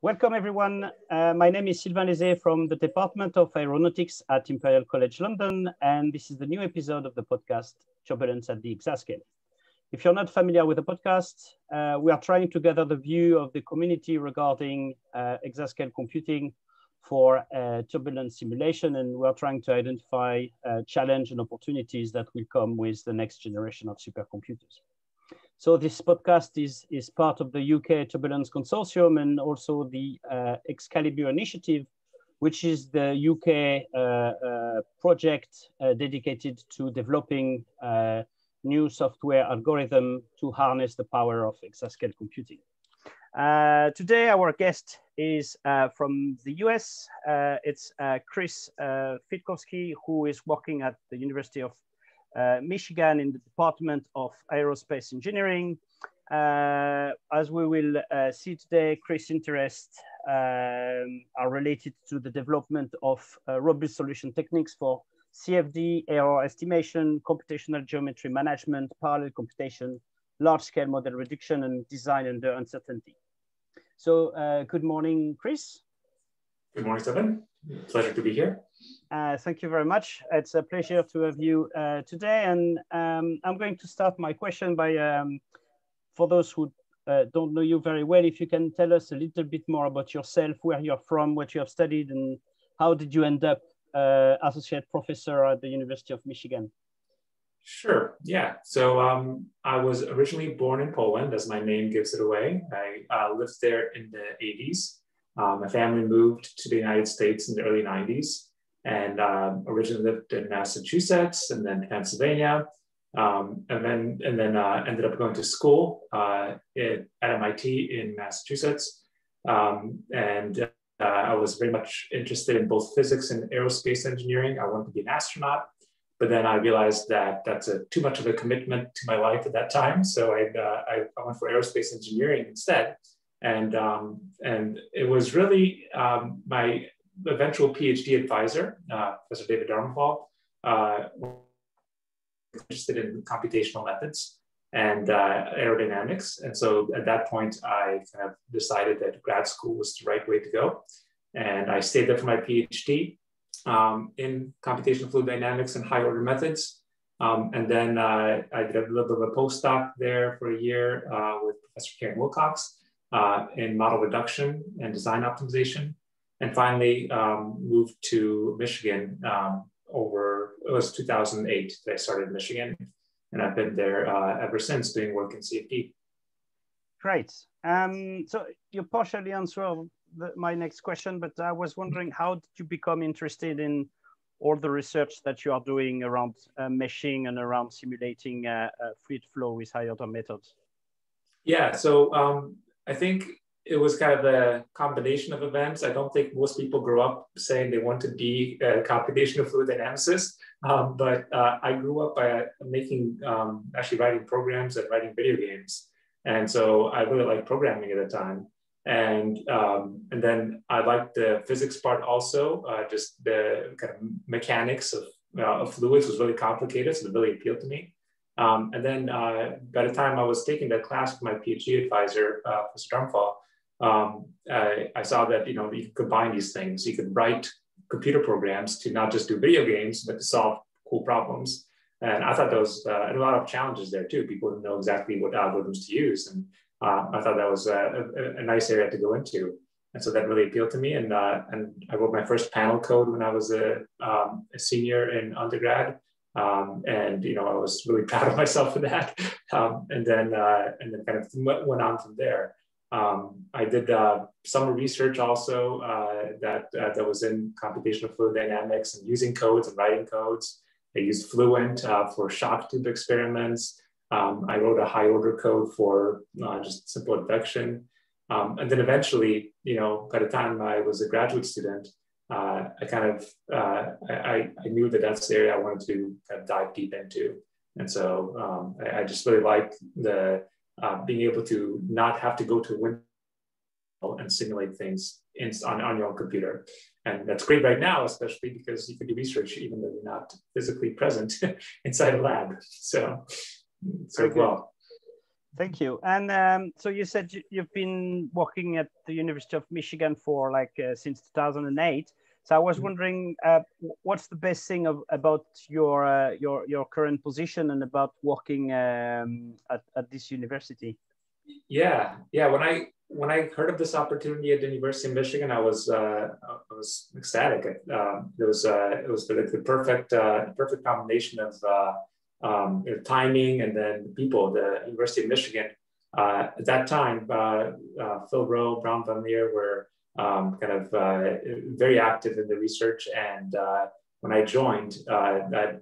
Welcome everyone. My name is Sylvain Lézé from the Department of Aeronautics at Imperial College London, and this is the new episode of the podcast, Turbulence at the Exascale. If you're not familiar with the podcast, we are trying to gather the view of the community regarding exascale computing for turbulence simulation, and we're trying to identify challenge and opportunities that will come with the next generation of supercomputers. So this podcast is part of the UK Turbulence Consortium and also the ExCALIBUR initiative, which is the UK project dedicated to developing new software algorithm to harness the power of exascale computing. Today, our guest is from the US. It's Krzysztof Fidkowski, who is working at the University of Michigan in the Department of Aerospace Engineering. As we will see today, Chris' interests are related to the development of robust solution techniques for CFD, error estimation, computational geometry management, parallel computation, large-scale model reduction, and design under uncertainty. So good morning, Chris. Good morning, Stefan. Pleasure to be here. Thank you very much. It's a pleasure to have you today. And I'm going to start my question by, for those who don't know you very well, if you can tell us a little bit more about yourself, where you're from, what you have studied, and how did you end up associate professor at the University of Michigan? Sure, yeah. So I was originally born in Poland, as my name gives it away. I lived there in the 80s. My family moved to the United States in the early 90s and originally lived in Massachusetts and then Pennsylvania, and then ended up going to school at MIT in Massachusetts. I was very much interested in both physics and aerospace engineering. I wanted to be an astronaut, but then I realized that that's too much of a commitment to my life at that time. So I went for aerospace engineering instead. And it was really my eventual PhD advisor, Professor David Darmfall, interested in computational methods and aerodynamics. And so at that point, I kind of decided that grad school was the right way to go. And I stayed there for my PhD in computational fluid dynamics and high order methods. And then I did a little bit of a postdoc there for a year with Professor Karen Wilcox. In model reduction and design optimization. And finally moved to Michigan it was 2008 that I started in Michigan. And I've been there ever since doing work in CFD. Great. So you partially answered my next question, but I was wondering, how did you become interested in all the research that you are doing around meshing and around simulating fluid flow with high order methods? Yeah, so I think it was kind of a combination of events. I don't think most people grow up saying they want to be a computational fluid dynamicist, but I grew up by actually writing programs and writing video games. And so I really liked programming at the time. And then I liked the physics part also, just the kind of mechanics of fluids was really complicated, so it really appealed to me. And then by the time I was taking that class with my PhD advisor, Professor Darmfall, I saw that you could combine these things. You could write computer programs to not just do video games, but to solve cool problems. And I thought there was a lot of challenges there too. People didn't know exactly what algorithms to use. And I thought that was a nice area to go into. And so that really appealed to me. And I wrote my first panel code when I was a senior in undergrad. And I was really proud of myself for that. And then kind of went on from there. I did summer research also that was in computational fluid dynamics and using codes and writing codes. I used Fluent for shock tube experiments. I wrote a high order code for just simple induction. And then eventually, by the time I was a graduate student, I knew that that's the area I wanted to kind of dive deep into. And so I just really like the being able to not have to go to a window and simulate things on your own computer. And that's great right now, especially because you can do research even though you're not physically present inside a lab. So well. Thank you. And so you said you've been working at the University of Michigan for like since 2008. So I was wondering, what's the best thing about your current position and about working at this university? Yeah. When I heard of this opportunity at the University of Michigan, I was ecstatic. It was the perfect combination of timing and then people. The University of Michigan at that time, Phil Rowe, Brown Van Leer were very active in the research, and when I joined,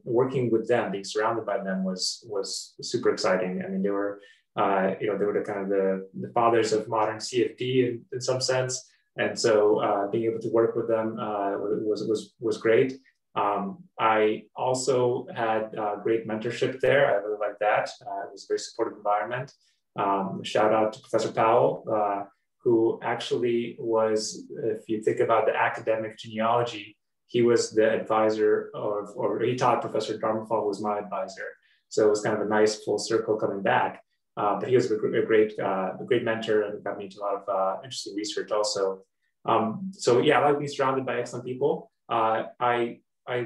working with them, being surrounded by them was super exciting. I mean, they were they were the kind of the fathers of modern CFD in some sense, and so being able to work with them was great. I also had great mentorship there. I really liked that. It was a very supportive environment. Shout out to Professor Powell, who actually was, if you think about the academic genealogy, he was the advisor or he taught Professor Dharmafal, who was my advisor. So it was kind of a nice full circle coming back. But he was a great mentor and got me into a lot of interesting research also. So yeah, I like being surrounded by excellent people. I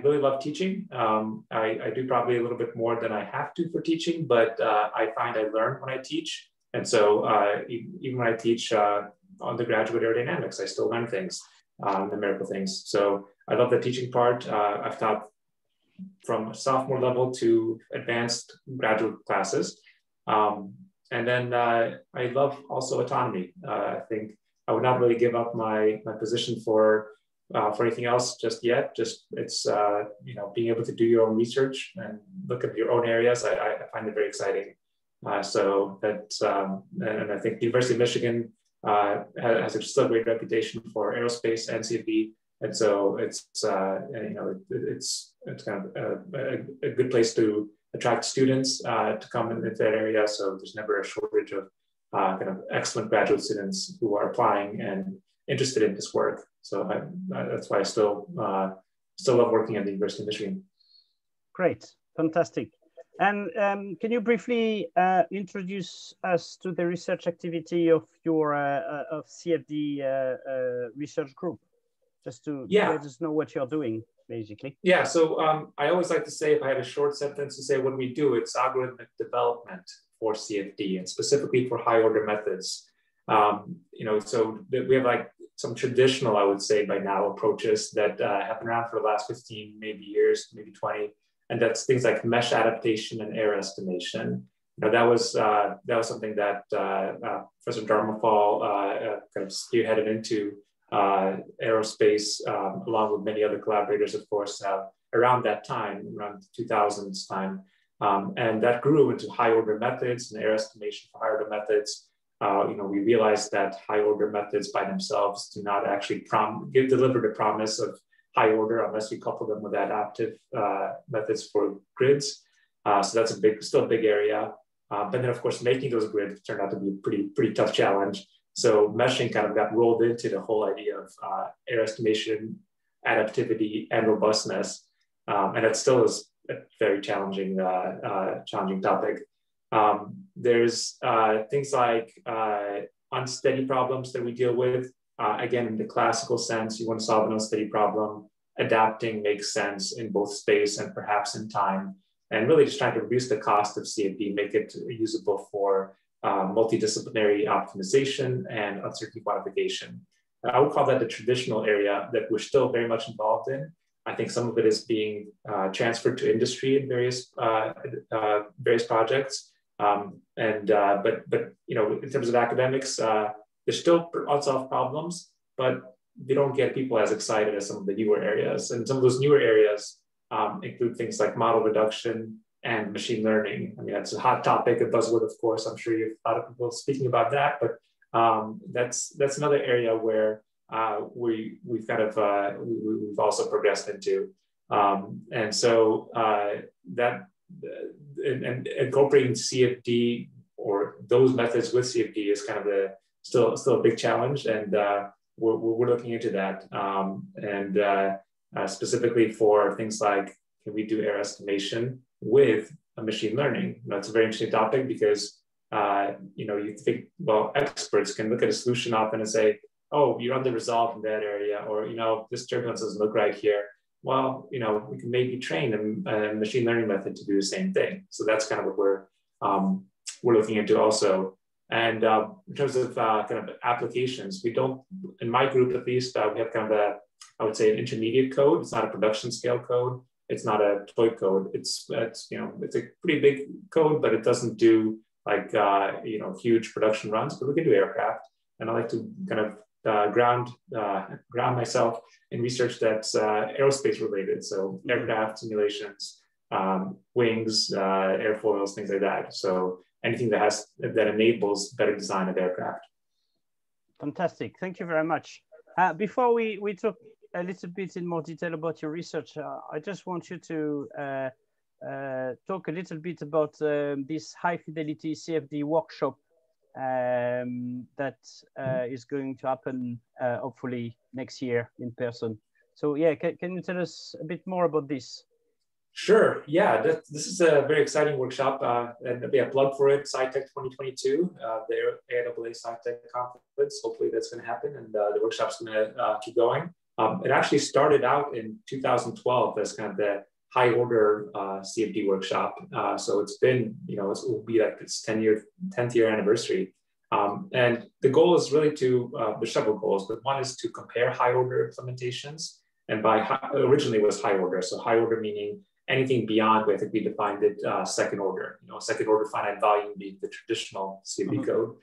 really love teaching. I do probably a little bit more than I have to for teaching, but I find I learn when I teach. And so even when I teach undergraduate aerodynamics, I still learn things, numerical things. So I love the teaching part. I've taught from sophomore level to advanced graduate classes. And then I love also autonomy. I think I would not really give up my position for anything else just yet. Just it's being able to do your own research and look at your own areas. I find it very exciting. So that's and I think the University of Michigan has still a great reputation for aerospace and CFD, and so it's kind of a good place to attract students to come into that area. So there's never a shortage of kind of excellent graduate students who are applying and interested in this work. So that's why I still love working at the University of Michigan. Great, fantastic. And can you briefly introduce us to the research activity of your of CFD research group, just to let us know what you're doing, basically? Yeah, so I always like to say, if I had a short sentence to say what we do, it's algorithmic development for CFD, and specifically for high order methods. So we have like some traditional, I would say by now, approaches that have been around for the last 15 maybe years, maybe 20. And that's things like mesh adaptation and error estimation. That was something that Professor Dharmafal kind of spearheaded into aerospace, along with many other collaborators, of course, around that time, around 2000s time. And that grew into high order methods and error estimation for high order methods. We realized that high order methods by themselves do not actually deliver the promise of high order unless we couple them with adaptive methods for grids. So that's still a big area. But then, of course, making those grids turned out to be a pretty tough challenge. So meshing kind of got rolled into the whole idea of error estimation, adaptivity, and robustness. And it still is a very challenging topic. There's things like unsteady problems that we deal with. Again, in the classical sense, you want to solve an unsteady problem. Adapting makes sense in both space and perhaps in time, and really just trying to reduce the cost of CFD, make it usable for multidisciplinary optimization and uncertainty quantification. I would call that the traditional area that we're still very much involved in. I think some of it is being transferred to industry in various projects. But in terms of academics, there's still unsolved problems, but they don't get people as excited as some of the newer areas. And some of those newer areas include things like model reduction and machine learning. I mean, that's a hot topic, a buzzword, of course. I'm sure you've a lot of people speaking about that, but that's another area where we've kind of we've also progressed into. And so and incorporating CFD or those methods with CFD is kind of still a big challenge, and we're looking into that, specifically for things like, can we do error estimation with a machine learning? That's a very interesting topic because you think, well, experts can look at a solution often and say, oh, you're underresolved in that area, or, this turbulence doesn't look right here. Well, we can maybe train a machine learning method to do the same thing. So that's kind of what we're looking into also. And in terms of kind of applications, we don't, in my group at least, we have kind of I would say an intermediate code. It's not a production scale code. It's not a toy code. It's a pretty big code, but it doesn't do like, huge production runs, but we can do aircraft. And I like to kind of ground myself in research that's aerospace related. So aircraft simulations, wings, airfoils, things like that. So anything that enables better design of aircraft. Fantastic. Thank you very much. Before we talk a little bit in more detail about your research, I just want you to talk a little bit about this high fidelity CFD workshop that is going to happen hopefully next year in person. So yeah, can you tell us a bit more about this? Sure. Yeah, this is a very exciting workshop, and there'll be a plug for it. SciTech 2022, the AIAA SciTech conference. Hopefully that's going to happen, and the workshop's going to keep going. It actually started out in 2012 as kind of the high order CFD workshop. So it's been, it will be like its 10th year anniversary. And the goal is really there's several goals, but one is to compare high order implementations. And originally it was high order. So high order meaning anything beyond, I think we defined it second order, second order finite volume being the traditional CFD code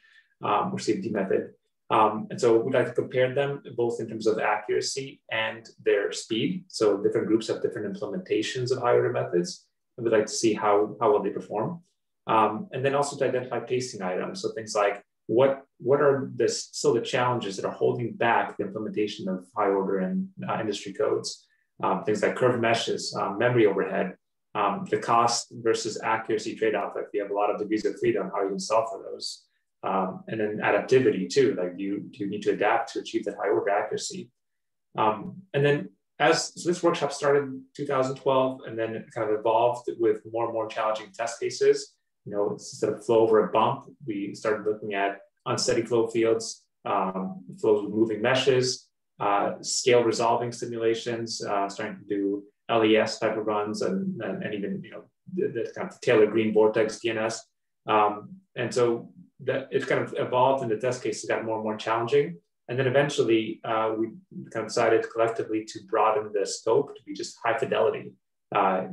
or CFD method. And so we'd like to compare them both in terms of accuracy and their speed. So different groups have different implementations of high order methods, and we'd like to see how well they perform. And then also to identify pacing items. So things like what are still the challenges that are holding back the implementation of high order and industry codes. Things like curved meshes, memory overhead, the cost versus accuracy trade-off. Like we have a lot of degrees of freedom, how you can solve for those. And then adaptivity too, like you need to adapt to achieve that high order accuracy. And then so this workshop started in 2012, and then it kind of evolved with more and more challenging test cases. Instead of flow over a bump, we started looking at unsteady flow fields, flows with moving meshes, scale resolving simulations, starting to do LES type of runs, and even the kind of Taylor Green vortex DNS. And so that it kind of evolved, and the test cases got more and more challenging. And then eventually we kind of decided collectively to broaden the scope to be just high fidelity,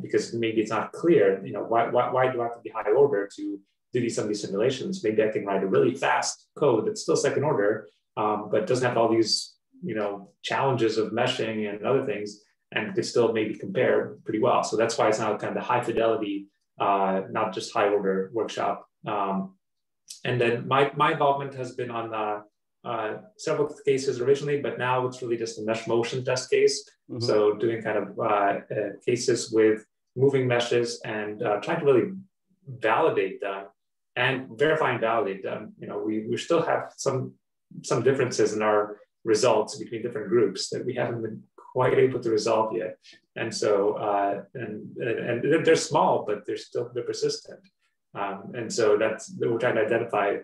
because maybe it's not clear, why do I have to be high order to do some of these simulations? Maybe I can write a really fast code that's still second order, but doesn't have all these challenges of meshing and other things, and could still maybe compare pretty well. So that's why it's now kind of the high fidelity, not just high order workshop. And then my involvement has been on several cases originally, but now it's really just a mesh motion test case. Mm-hmm. So doing kind of cases with moving meshes and trying to really validate them and verify and validate them. We still have some differences in our results between different groups that we haven't been quite able to resolve yet. And so, and they're small, but they're persistent. And so we're trying to identify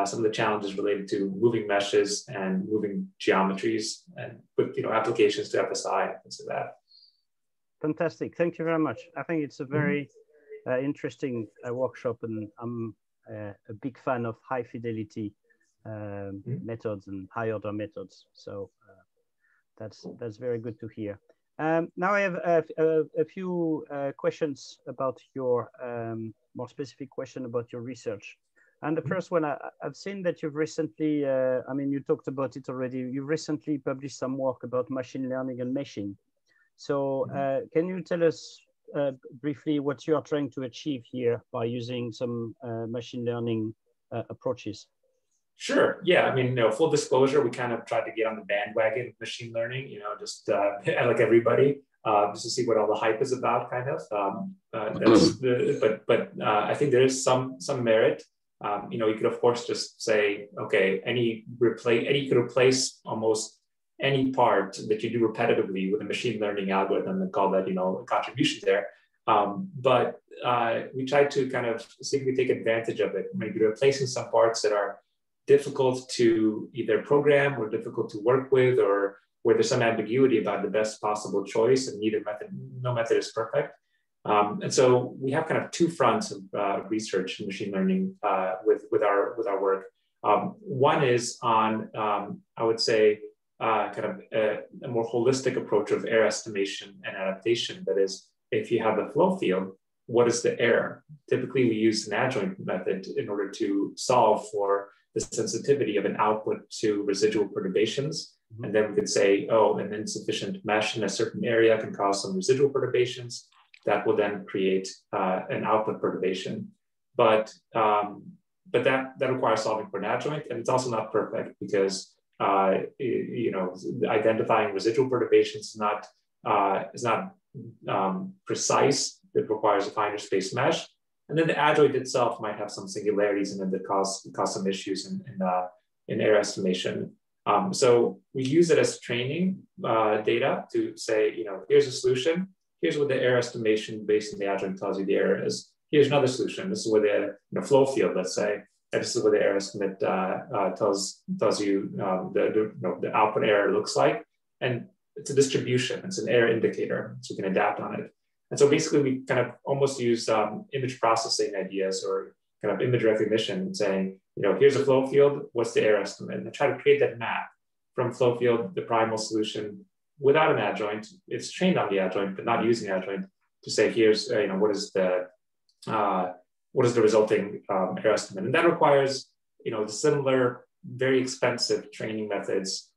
some of the challenges related to moving meshes and moving geometries, and with applications to FSI and things like that. Fantastic, thank you very much. I think it's a very interesting workshop, and I'm a big fan of high fidelity methods and high order methods. So that's very good to hear. Now I have a few questions about your more specific question about your research. And the first one, I've seen that you've recently, you talked about it already, you recently published some work about machine learning and meshing. So can you tell us briefly what you are trying to achieve here by using some machine learning approaches? Sure. Yeah. Full disclosure, we kind of tried to get on the bandwagon of machine learning, just like everybody, just to see what all the hype is about, kind of. But I think there is some merit. You could of course just say, okay, you could replace almost any part that you do repetitively with a machine learning algorithm and call that, a contribution there. But we tried to kind of see if we take advantage of it, maybe replacing some parts that are difficult to either program or difficult to work with, or where there's some ambiguity about the best possible choice, and no method is perfect. And so we have kind of two fronts of research in machine learning with our work. One is on, I would say, kind of a more holistic approach of error estimation and adaptation. That is, if you have a flow field, what is the error? Typically, we use an adjoint method in order to solve for the sensitivity of an output to residual perturbations. Mm-hmm. And then we could say, oh, an insufficient mesh in a certain area can cause some residual perturbations that will then create an output perturbation. But that requires solving for an adjoint, and it's also not perfect because identifying residual perturbations is not precise. It requires a finer space mesh, and then the adjoint itself might have some singularities in it that cause some issues in error estimation. So we use it as training data to say, here's a solution. Here's what the error estimation based on the adjoint tells you the error is. Here's another solution. This is where the flow field, let's say, and this is what the error estimate tells you the output error looks like. And it's a distribution. It's an error indicator, so you can adapt on it. And so basically, we kind of almost use image processing ideas or kind of image recognition, saying, here's a flow field. What's the error estimate? And I try to create that map from flow field, the primal solution, without an adjoint. It's trained on the adjoint, but not using adjoint, to say, here's what is the resulting error estimate. And that requires the similar, very expensive training methods,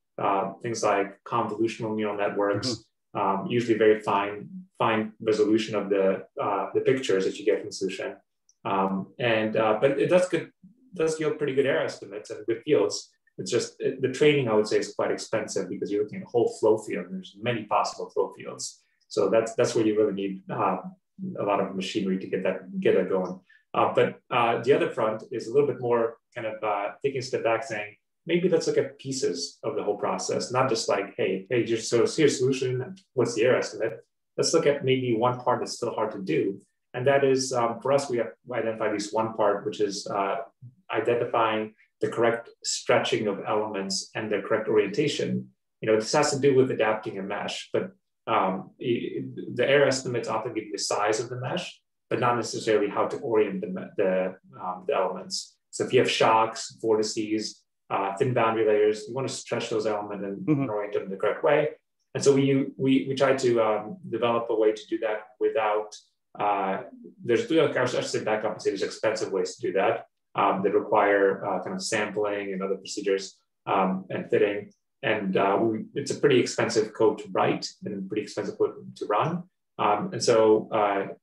things like convolutional neural networks, usually very fine resolution of the pictures that you get from the solution. But it does yield pretty good error estimates and good fields. It's just the training, I would say, is quite expensive because you're looking at a whole flow field. And there's many possible flow fields. So that's where you really need a lot of machinery to get that going. But the other front is a little bit more kind of taking a step back, saying, maybe let's look at pieces of the whole process, not just like, hey, here's a solution, and what's the error estimate? Let's look at maybe one part that's still hard to do. And that is, for us, we have identified at least one part, which is identifying the correct stretching of elements and their correct orientation. This has to do with adapting a mesh, but the error estimates often give you the size of the mesh, but not necessarily how to orient the elements. So if you have shocks, vortices, thin boundary layers, you want to stretch those elements and orient them the correct way. And so we try to develop a way to do that without, I should say back up and say there's expensive ways to do that that require kind of sampling and other procedures and fitting. And it's a pretty expensive code to write and pretty expensive code to run. And so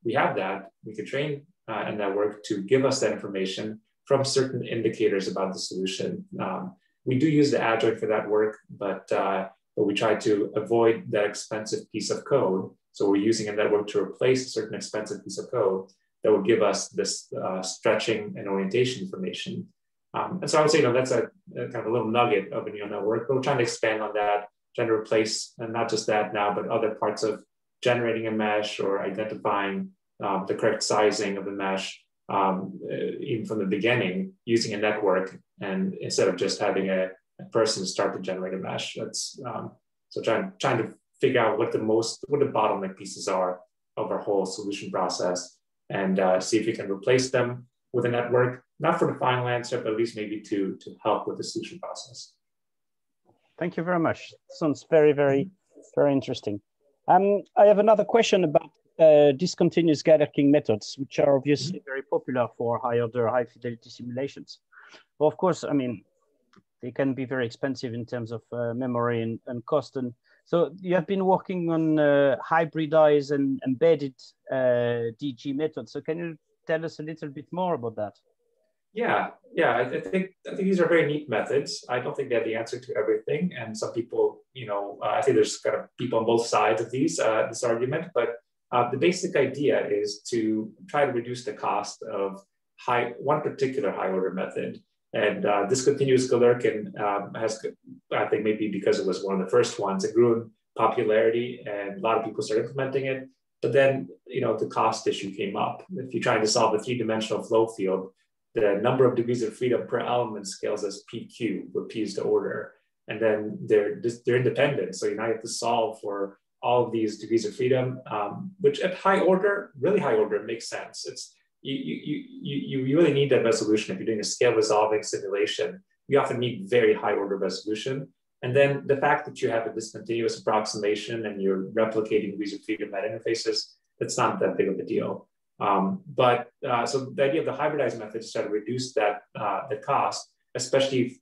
we have that. We could train a network to give us that information from certain indicators about the solution. We do use the adjoint for that work, but we try to avoid that expensive piece of code. So we're using a network to replace a certain expensive piece of code that will give us this stretching and orientation information. And so I would say, that's a kind of a little nugget of a neural network, but we're trying to expand on that, trying to replace, and not just that now, but other parts of generating a mesh or identifying the correct sizing of the mesh, even from the beginning, using a network, and instead of just having a person start to generate a mesh. That's so trying to figure out what the bottleneck pieces are of our whole solution process, and see if we can replace them with a network, not for the final answer, but at least maybe to help with the solution process. Thank you very much. Sounds very, very, very interesting. I have another question about discontinuous gathering methods, which are obviously very popular for high-order, high-fidelity simulations. Well, of course, they can be very expensive in terms of memory and cost. And so you have been working on hybridized and embedded DG methods. So can you tell us a little bit more about that? Yeah. I think these are very neat methods. I don't think they have the answer to everything, and some people, I think there's kind of people on both sides of this argument. But the basic idea is to try to reduce the cost of one particular high-order method. And discontinuous Galerkin has, I think maybe because it was one of the first ones, it grew in popularity, and a lot of people started implementing it. But then, the cost issue came up. If you're trying to solve a three-dimensional flow field, the number of degrees of freedom per element scales as p cubed, where p is the order. And then they're independent. So now you have to solve for all of these degrees of freedom, which at high order, really high order, makes sense. It's you really need that resolution. If you're doing a scale resolving simulation, you often need very high order resolution. And then the fact that you have a discontinuous approximation and you're replicating degrees of freedom at interfaces, that's not that big of a deal. So the idea of the hybridized method is to reduce that the cost, especially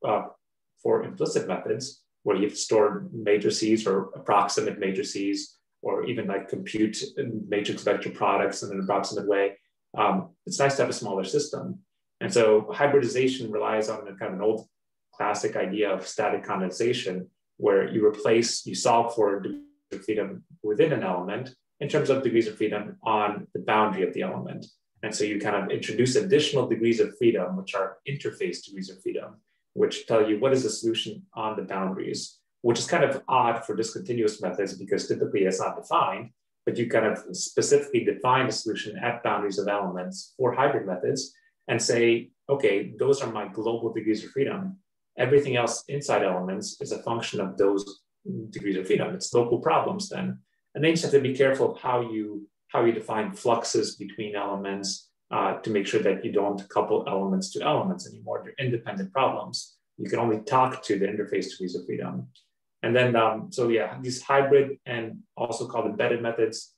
for implicit methods where you have to store matrices or approximate matrices, or even like compute matrix vector products in an approximate way. It's nice to have a smaller system. And so hybridization relies on a kind of an old classic idea of static condensation, where you solve for degrees of freedom within an element in terms of degrees of freedom on the boundary of the element. And so you kind of introduce additional degrees of freedom, which are interface degrees of freedom, which tell you what is the solution on the boundaries, which is kind of odd for discontinuous methods because typically it's not defined, but you kind of specifically define a solution at boundaries of elements for hybrid methods and say, okay, those are my global degrees of freedom. Everything else inside elements is a function of those degrees of freedom. It's local problems then. And then you just have to be careful of how you define fluxes between elements to make sure that you don't couple elements to elements anymore. They're independent problems. You can only talk to the interface degrees of freedom. And then, these hybrid and also called embedded methods,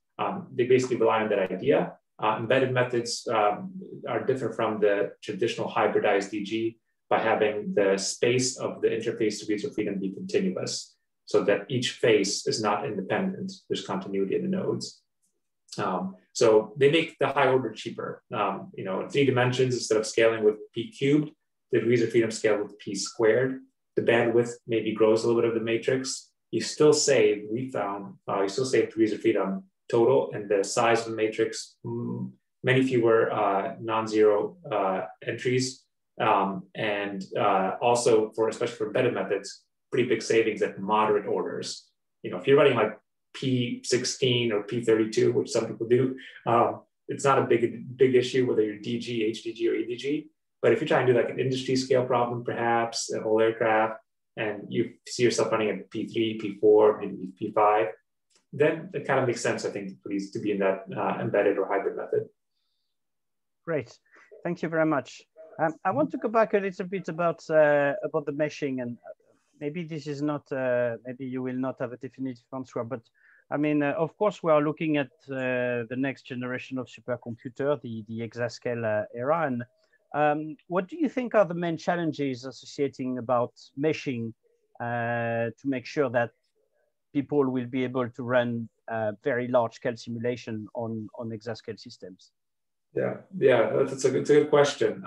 they basically rely on that idea. Embedded methods are different from the traditional hybridized DG by having the space of the interface degrees of freedom be continuous, so that each face is not independent. There's continuity in the nodes. So they make the high order cheaper. In 3 dimensions, instead of scaling with p cubed, the degrees of freedom scale with p squared. The bandwidth maybe grows a little bit of the matrix. You still save, we found, degrees of freedom total, and the size of the matrix, many fewer non-zero entries. Also especially for embedded methods, pretty big savings at moderate orders. If you're running like P16 or P32, which some people do, it's not a big issue whether you're DG, HDG, or EDG. But if you're trying to do like an industry scale problem, perhaps a whole aircraft, and you see yourself running at P3, P4, maybe P5, then it kind of makes sense, I think, to be in that embedded or hybrid method. Great, thank you very much. I want to go back a little bit about the meshing, and maybe this is not, maybe you will not have a definitive answer, but I mean, of course, we are looking at the next generation of supercomputer, the exascale era, and what do you think are the main challenges associating about meshing to make sure that people will be able to run very large scale simulation on exascale systems? Yeah, that's a good question.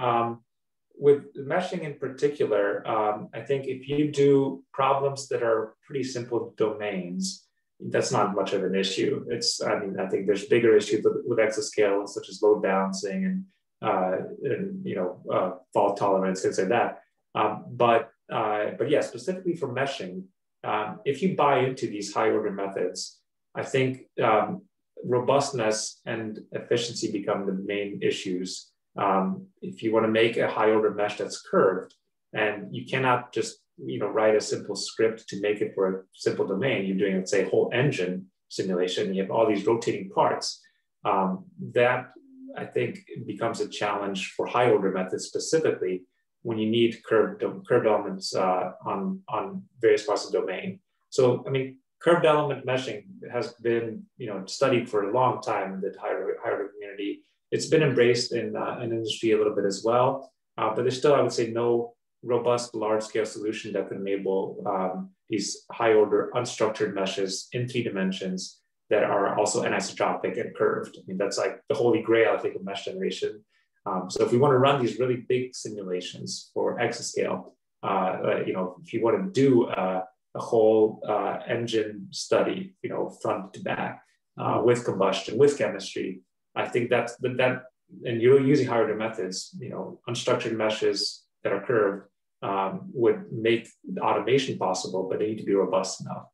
With meshing in particular, I think if you do problems that are pretty simple domains, that's not much of an issue. I think there's bigger issues with exascale, such as load balancing and fault tolerance, things like that. But yeah, specifically for meshing, if you buy into these high order methods, I think robustness and efficiency become the main issues. If you want to make a high order mesh that's curved, and you cannot just write a simple script to make it for a simple domain, you're doing, let's say, a whole engine simulation, you have all these rotating parts, that I think becomes a challenge for high order methods, specifically when you need curved elements on various parts of the domain. So, I mean, curved element meshing has been studied for a long time in the higher order community. It's been embraced in industry a little bit as well, but there's still, I would say, no robust large-scale solution that can enable these high-order unstructured meshes in 3 dimensions that are also anisotropic and curved. I mean, that's like the holy grail, I think, of mesh generation. So if we want to run these really big simulations for exascale, if you want to do a whole engine study, front to back, with combustion, with chemistry, I think that, and you're using higher order methods, unstructured meshes that are curved would make automation possible, but they need to be robust enough.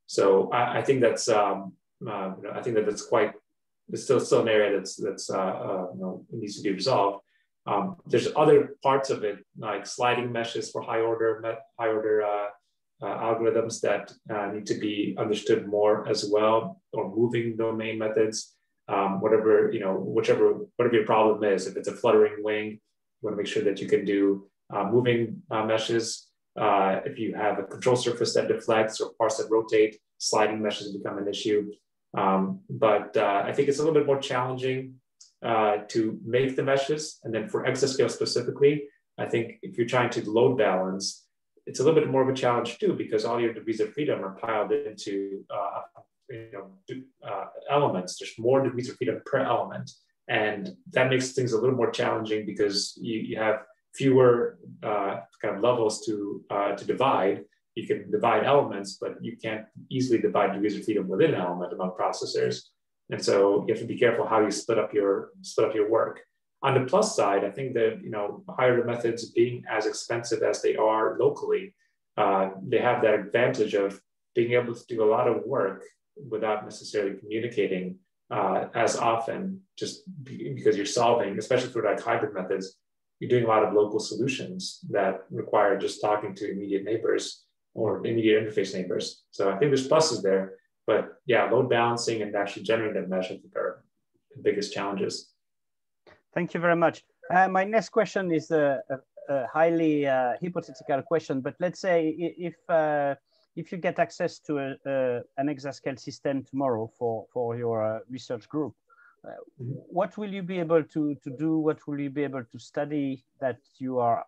So I think that's, I think that's quite it's still an area that's needs to be resolved. There's other parts of it, like sliding meshes for high order algorithms that need to be understood more as well, or moving domain methods. Whatever your problem is, if it's a fluttering wing, you want to make sure that you can do moving meshes. If you have a control surface that deflects or parts that rotate, sliding meshes become an issue. But I think it's a little bit more challenging to make the meshes. And then for exascale specifically, I think if you're trying to load balance, it's a little bit more of a challenge too, because all your degrees of freedom are piled into elements. There's more degrees of freedom per element. And that makes things a little more challenging because you have fewer kind of levels to divide. You can divide elements, but you can't easily divide degrees of freedom within an element among processors. And so you have to be careful how you split up your work. On the plus side, I think that higher methods being as expensive as they are locally, they have that advantage of being able to do a lot of work without necessarily communicating as often, just because you're solving, especially for like hybrid methods, you're doing a lot of local solutions that require just talking to immediate neighbors or immediate interface neighbors. So I think there's pluses there, but yeah, load balancing and actually generating that mesh, I think, are the biggest challenges. Thank you very much. My next question is a highly hypothetical question, but let's say if you get access to an exascale system tomorrow for your research group, what will you be able to do? What will you be able to study that you are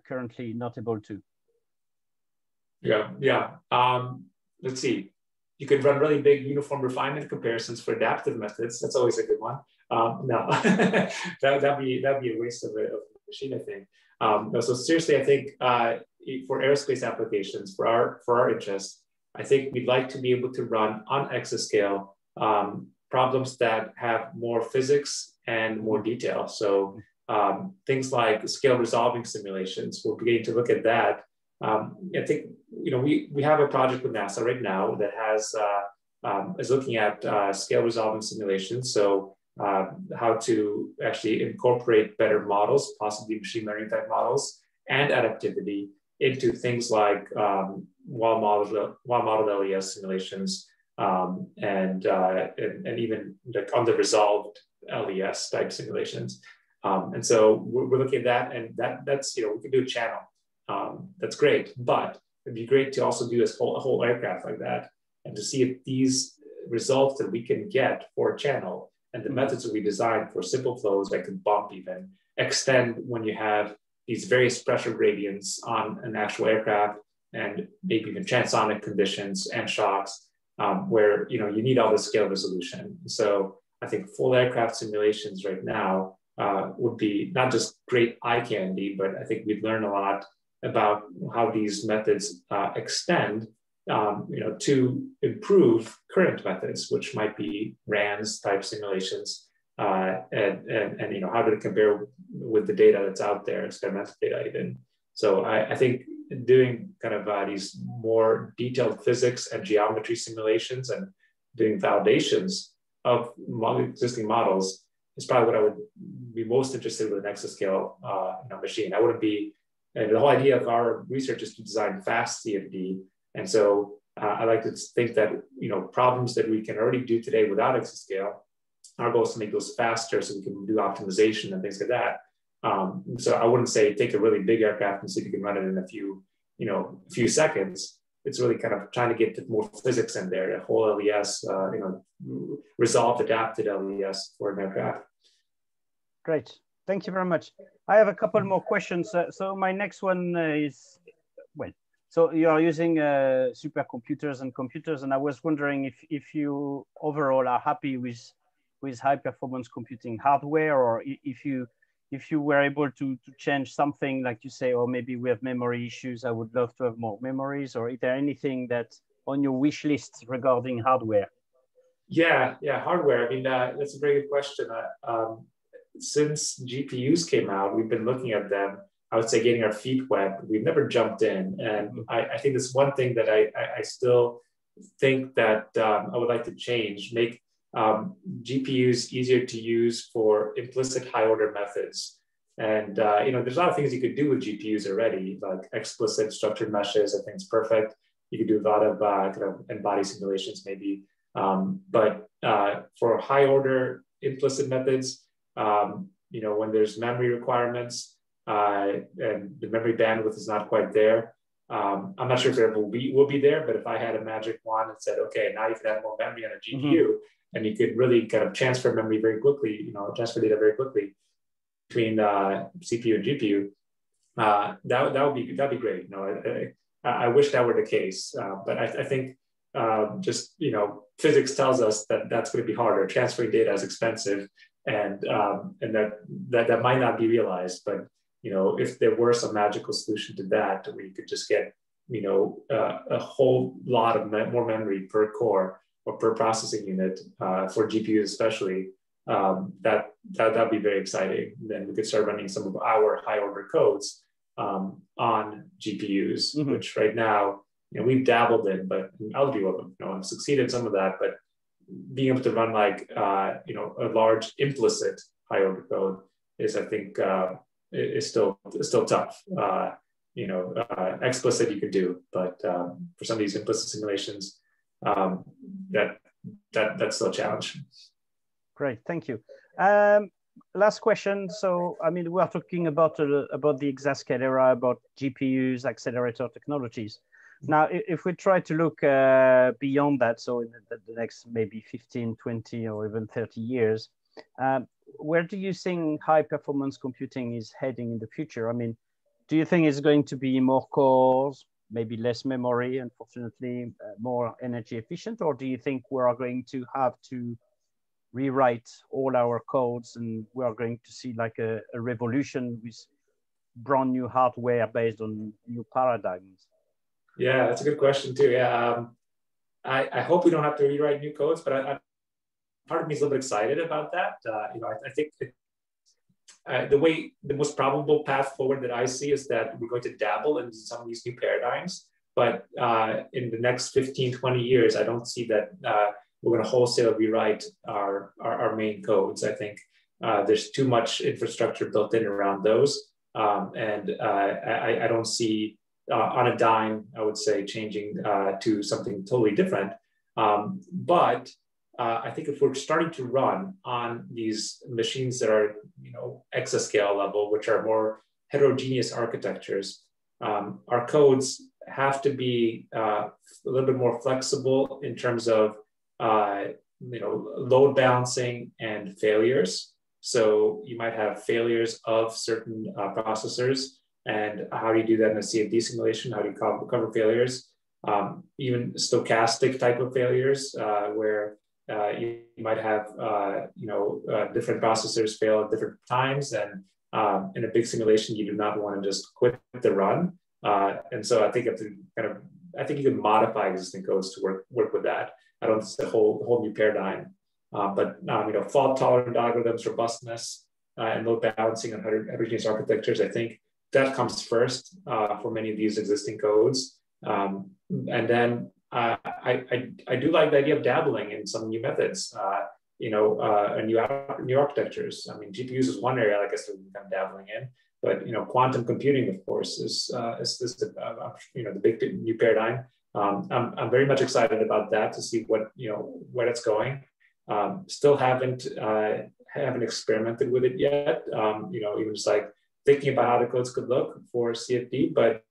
currently not able to? Yeah. Let's see. You could run really big uniform refinement comparisons for adaptive methods. That's always a good one. No, that'd be a waste of a machine, I think. No, so seriously, I think for aerospace applications, for our interest, I think we'd like to be able to run on exascale problems that have more physics and more detail. So things like scale resolving simulations, we're beginning to look at that. I think we have a project with NASA right now that is looking at scale resolving simulations. So how to actually incorporate better models, possibly machine learning type models, and adaptivity into things like wall-modeled LES simulations and even like under-resolved LES type simulations. And so we're looking at that, and that's we can do a channel. That's great, but it'd be great to also do a whole aircraft like that, and to see if these results that we can get for a channel and the methods that we designed for simple flows that can bump even extend when you have these various pressure gradients on an actual aircraft, and maybe even transonic conditions and shocks, where you need all the scale resolution. So I think full aircraft simulations right now would be not just great eye candy, but I think we'd learn a lot about how these methods extend to improve current methods, which might be RANS type simulations, and how to compare with the data that's out there, experimental data even. So I think doing kind of these more detailed physics and geometry simulations and doing validations of existing models is probably what I would be most interested with an exascale machine. I wouldn't be, and the whole idea of our research is to design fast CFD. And so I like to think that, problems that we can already do today without exascale, our goal is to make those faster so we can do optimization and things like that. So I wouldn't say take a really big aircraft and see if you can run it in a few seconds. It's really kind of trying to get more physics in there, a whole LES, resolved, adapted LES for an aircraft. Great. Thank you very much. I have a couple more questions. So my next one is, so you are using supercomputers and computers, and I was wondering if you overall are happy with high performance computing hardware, or if you were able to change something, like you say, or maybe we have memory issues, I would love to have more memories, or is there anything that's on your wish list regarding hardware? Yeah, hardware. I mean, that's a very good question. Since GPUs came out, we've been looking at them, I would say getting our feet wet. We've never jumped in. And I think that's one thing that I still think that I would like to change, make GPUs easier to use for implicit high order methods. And there's a lot of things you could do with GPUs already, like explicit structured meshes. I think it's perfect. You could do a lot of kind of n-body simulations maybe. But for high order implicit methods, when there's memory requirements and the memory bandwidth is not quite there, I'm not sure if it ever will be there, but if I had a magic wand and said, okay, now you can have more memory on a GPU, and you could really kind of transfer memory very quickly, transfer data very quickly between CPU and GPU, that'd be great. I wish that were the case, but I think just physics tells us that that's going to be harder. Transferring data is expensive, and that might not be realized. But if there were some magical solution to that, where you could just get a whole lot of more memory per core or per processing unit for GPUs especially, that'd be very exciting. Then we could start running some of our high order codes on GPUs, which right now we've dabbled in, but other people have succeeded in some of that. But being able to run like a large implicit high order code is, I think, is still tough. Explicit you could do, but for some of these implicit simulations, that's still a challenge. Great, thank you. Last question. So, we are talking about the exascale era, about GPUs, accelerator technologies. Now, if we try to look beyond that, so in the next maybe 15, 20, or even 30 years, where do you think high performance computing is heading in the future? Do you think it's going to be more cores, maybe less memory, unfortunately, more energy efficient? Or do you think we are going to have to rewrite all our codes and we are going to see like a revolution with brand new hardware based on new paradigms? Yeah, that's a good question too. Yeah, I hope we don't have to rewrite new codes, but part of me is a little bit excited about that. I think the most probable path forward that I see is that we're going to dabble in some of these new paradigms, but in the next 15, 20 years, I don't see that we're going to wholesale rewrite our main codes. I think there's too much infrastructure built in around those, and I don't see on a dime, I would say, changing to something totally different. But I think if we're starting to run on these machines that are, exascale level, which are more heterogeneous architectures, our codes have to be a little bit more flexible in terms of, load balancing and failures. So you might have failures of certain processors, and how do you do that in a CFD simulation? How do you cover failures? Even stochastic type of failures, where you might have different processors fail at different times, and in a big simulation you do not want to just quit the run. And so I think you can modify existing codes to work with that. I don't think it's a whole new paradigm, but fault tolerant algorithms, robustness, and load balancing on heterogeneous architectures, I think that comes first for many of these existing codes. And then I do like the idea of dabbling in some new methods, new architectures. GPUs is one area I guess that we're kind of dabbling in, but quantum computing, of course, is the big new paradigm. I'm very much excited about that to see where it's going. Still haven't experimented with it yet. Even just like thinking about how the codes could look for CFD, but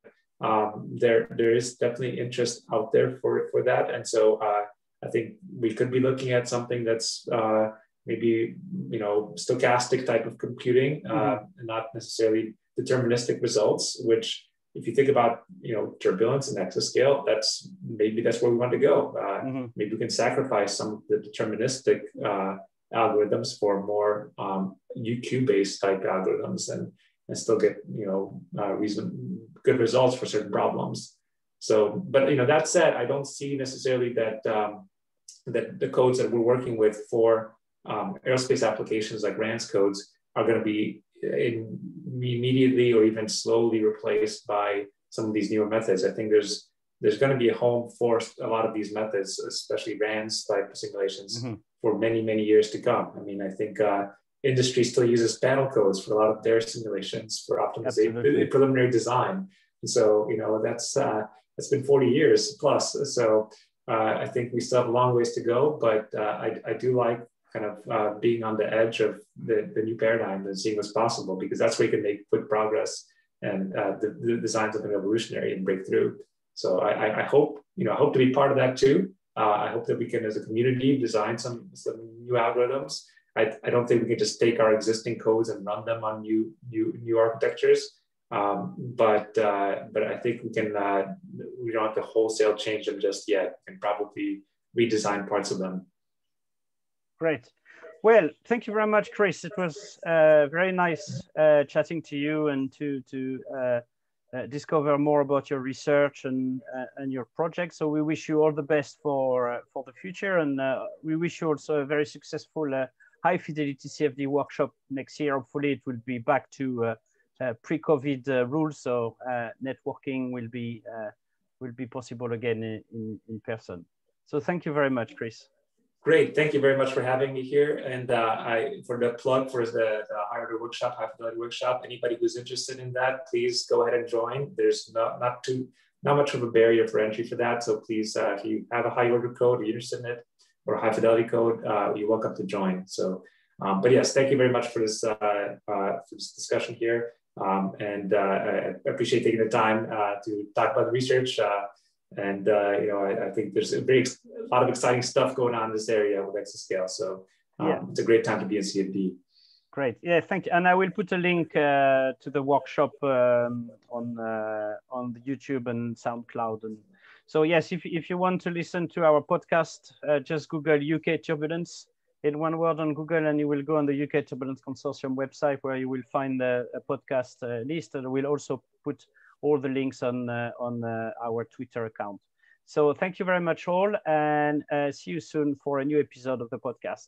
there is definitely interest out there for that. And so I think we could be looking at something that's maybe stochastic type of computing, and not necessarily deterministic results, which if you think about turbulence and exascale, that's where we want to go. Maybe we can sacrifice some of the deterministic algorithms for more UQ based type algorithms, and still get good results for certain problems. So, but that said, I don't see necessarily that that the codes that we're working with for aerospace applications like RANS codes are going to be immediately or even slowly replaced by some of these newer methods. I think there's going to be a home for a lot of these methods, especially RANS type simulations, for many, many years to come. I mean, I think industry still uses panel codes for a lot of their simulations for optimization, preliminary design. And so, you know, that's been 40 years plus. So I think we still have a long ways to go, but I do like kind of being on the edge of the new paradigm and seeing what's possible, because that's where you can make quick progress and the design something revolutionary and break through. So I hope, you know, I hope to be part of that too. I hope that we can, as a community, design some new algorithms. I don't think we can just take our existing codes and run them on new architectures. But I think we can. We don't have to wholesale change them just yet. We can probably redesign parts of them. Great. Well, thank you very much, Chris. It was very nice chatting to you and to discover more about your research and your project. So we wish you all the best for the future, and we wish you also a very successful high fidelity CFD workshop next year. Hopefully, it will be back to pre-COVID rules, so networking will be possible again in person. So thank you very much, Chris. Great, thank you very much for having me here. And for the plug for the hybrid workshop, high fidelity workshop, anybody who's interested in that, please go ahead and join. There's not much of a barrier for entry for that. So please, if you have a high order code, or you're interested in it, or a high fidelity code, you're welcome to join. So, but yes, thank you very much for this discussion here. And I appreciate taking the time to talk about the research. And you know, I think there's a lot of exciting stuff going on in this area with exascale. So yeah, it's a great time to be in CFD. Great, yeah, thank you. And I will put a link to the workshop on the YouTube and SoundCloud. And so yes, if you want to listen to our podcast, just Google UK Turbulence in one word on Google, and you will go on the UK Turbulence Consortium website, where you will find a podcast list, and we'll also put all the links on our Twitter account. So thank you very much all, and see you soon for a new episode of the podcast.